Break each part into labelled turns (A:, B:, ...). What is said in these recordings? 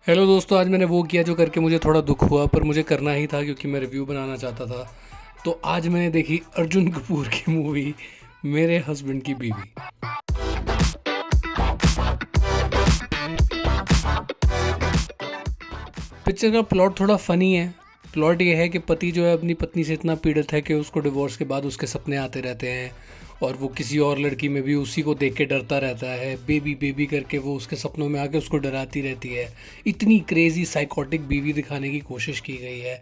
A: Hello दोस्तों, आज मैंने वो किया जो करके मुझे थोड़ा दुख हुआ, पर मुझे करना ही था क्योंकि मैं रिव्यू बनाना चाहता था। तो आज मैंने देखी अर्जुन कपूर की मूवी मेरे हस्बैंड की बीवी। पिक्चर का प्लॉट थोड़ा फ़नी है। प्लॉट ये है कि पति जो है अपनी पत्नी से इतना पीड़ित है कि उसको डिवोर्स के बाद उसके सपने आते रहते हैं और वो किसी और लड़की में भी उसी को देख के डरता रहता है। बेबी बेबी करके वो उसके सपनों में आके उसको डराती रहती है। इतनी क्रेज़ी साइकोटिक बीवी दिखाने की कोशिश की गई है।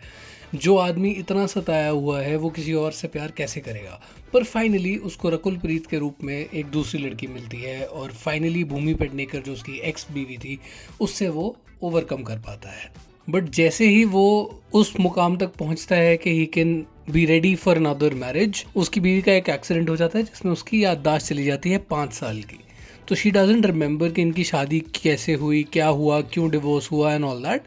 A: जो आदमी इतना सताया हुआ है वो किसी और से प्यार कैसे करेगा। पर फाइनली उसको रकुल प्रीत के रूप में एक दूसरी लड़की मिलती है और फाइनली भूमि पेडनेकर जो उसकी एक्स बीवी थी उससे वो ओवरकम कर पाता है। बट जैसे ही वो उस मुकाम तक पहुंचता है कि he can be ready for another marriage, उसकी बीवी का एक एक्सीडेंट हो जाता है जिसमें उसकी याददाश्त चली जाती है 5 साल की। तो शी डजंट रिमेंबर कि इनकी शादी कैसे हुई, क्या हुआ, क्यों डिवोर्स हुआ एंड ऑल दैट।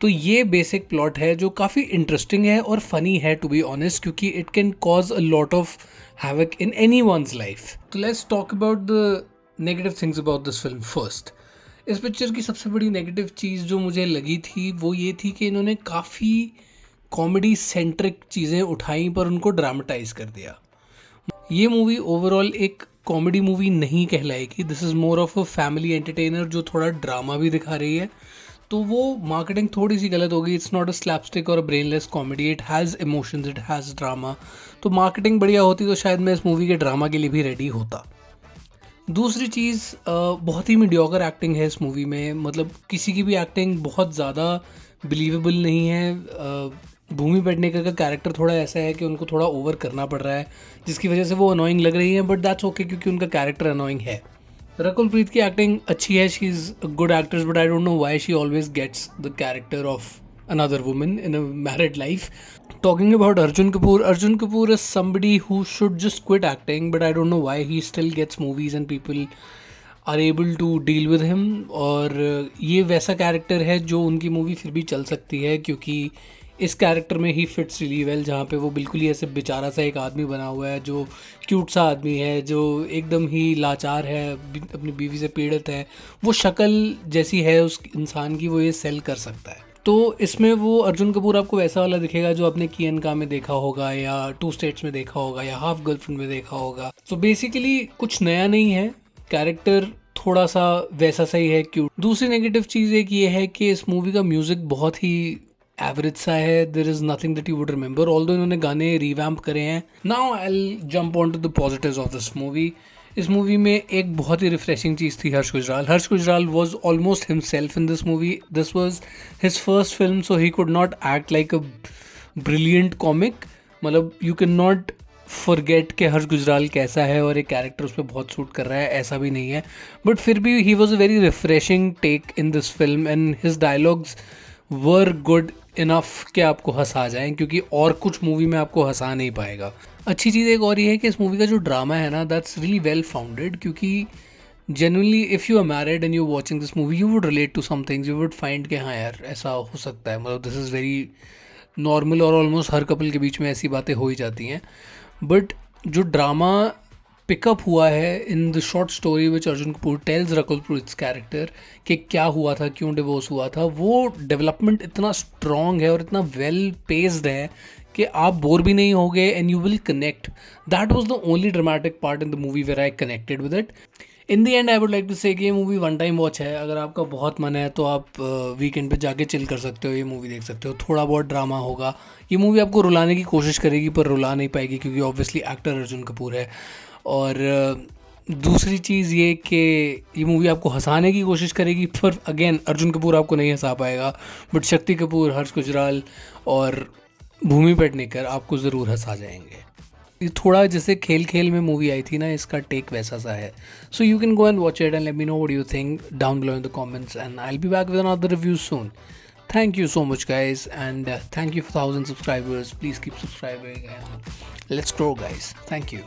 A: तो ये बेसिक प्लॉट है जो काफ़ी इंटरेस्टिंग है और फनी है टू बी ऑनेस्ट, क्योंकि it can cause a lot of havoc in anyone's life. तो let's talk about the negative things about this film first. इस पिक्चर की सबसे बड़ी नेगेटिव चीज़ जो मुझे लगी थी वो ये थी कि इन्होंने काफ़ी कॉमेडी सेंट्रिक चीज़ें उठाई पर उनको ड्रामेटाइज कर दिया। ये मूवी ओवरऑल एक कॉमेडी मूवी नहीं कहलाएगी। This is more of a family entertainer जो थोड़ा ड्रामा भी दिखा रही है। तो वो मार्केटिंग थोड़ी सी गलत हो गई। It's not a slapstick or a brainless comedy, it has emotions, it has drama. तो मार्केटिंग बढ़िया होती तो शायद मैं इस मूवी के ड्रामा के लिए भी रेडी होता। दूसरी चीज़, बहुत ही मीडियोकर एक्टिंग है इस मूवी में। मतलब किसी की भी एक्टिंग बहुत ज़्यादा बिलीवेबल नहीं है। भूमि पेडनेकर का कैरेक्टर थोड़ा ऐसा है कि उनको थोड़ा ओवर करना पड़ रहा है जिसकी वजह से वो अनोइंग लग रही है, बट दैट्स ओके क्योंकि उनका कैरेक्टर अनोइंग है। रकुल प्रीत की एक्टिंग अच्छी है, she is good actress, but I don't know why she always gets the character of another woman in a married life. Talking about Arjun Kapoor is somebody who should just quit acting, but I don't know why he still gets movies and people are able to deal with him. और ये वैसा character है जो उनकी movie फिर भी चल सकती है क्योंकि इस कैरेक्टर में ही फिट्स रिली वेल, जहाँ पे वो बिल्कुल ही ऐसे बेचारा सा एक आदमी बना हुआ है जो क्यूट सा आदमी है, जो एकदम ही लाचार है, अपनी बीवी से पीड़ित है। वो शक्ल जैसी है उस इंसान की, वो ये सेल कर सकता है। तो इसमें वो अर्जुन कपूर आपको वैसा वाला दिखेगा जो आपने की एन का में देखा होगा या टू स्टेट्स में देखा होगा या हाफ गर्लफ्रेंड में देखा होगा। तो बेसिकली कुछ नया नहीं है, कैरेक्टर थोड़ा सा वैसा सही है, क्यूट। दूसरी नेगेटिव चीज़ एक ये है कि इस मूवी का म्यूज़िक बहुत ही एवरेज सा है। There is nothing that you would remember, although इन्होंने गाने रिवैम्प करे हैं। Now I will jump on to the positives of this movie. इस मूवी में एक बहुत ही रिफ्रेशिंग चीज़ थी Harsh Gujral. Harsh Gujral was almost himself in this movie. This was his first film, so he could not act like a brilliant comic. मतलब you can not forget कि हर्ष गुजराल कैसा है और एक कैरेक्टर उस पर बहुत सूट कर रहा है, ऐसा भी नहीं है। बट फिर भी he was a very refreshing take in this film and his dialogues were good enough कि आपको हंसा जाए, क्योंकि और कुछ मूवी में आपको हंसा नहीं पाएगा। अच्छी चीज़ एक और ये है कि इस मूवी का जो ड्रामा है ना, दैट्स रियली वेल फाउंडेड, क्योंकि generally if you are married and you watching this movie you would relate to some things, you would find कि हाँ यार ऐसा हो सकता है। मतलब दिस इज़ वेरी नॉर्मल और ऑलमोस्ट हर कपल के बीच में ऐसी बातें हो ही जाती हैं। बट जो ड्रामा पिकअप हुआ है in the short story which Arjun Kapoor tells Rakul Preet's character कि क्या हुआ था, क्यों डिवोर्स हुआ था, वो डेवलपमेंट इतना स्ट्रॉन्ग है और इतना वेल पेस्ड है कि आप बोर भी नहीं होगे and you will connect. That was the only dramatic part in the movie where I connected with it. In the end I would like to say कि ये मूवी वन टाइम वॉच है। अगर आपका बहुत मन है तो आप वीकेंड पे जाके चिल कर सकते हो, ये मूवी देख सकते हो। थोड़ा बहुत ड्रामा होगा, ये मूवी आपको रुलाने की कोशिश करेगी पर रुला नहीं पाएगी क्योंकि ऑब्वियसली एक्टर अर्जुन कपूर है। और दूसरी चीज़ ये कि ये मूवी आपको हंसाने की कोशिश करेगी पर अगेन अर्जुन कपूर आपको नहीं हंसा पाएगा, बट शक्ति कपूर, हर्ष गुजराल और भूमि पेडनेकर आपको ज़रूर हंसा जाएंगे। ये थोड़ा जैसे खेल खेल में मूवी आई थी ना, इसका टेक वैसा सा है। So you can go and watch it and let me know what you think down below in the comments and I will be back with another review soon. Thank you so much guys, and thank you for 1000 subscribers. Please keep subscribing and let's grow guys. Thank you.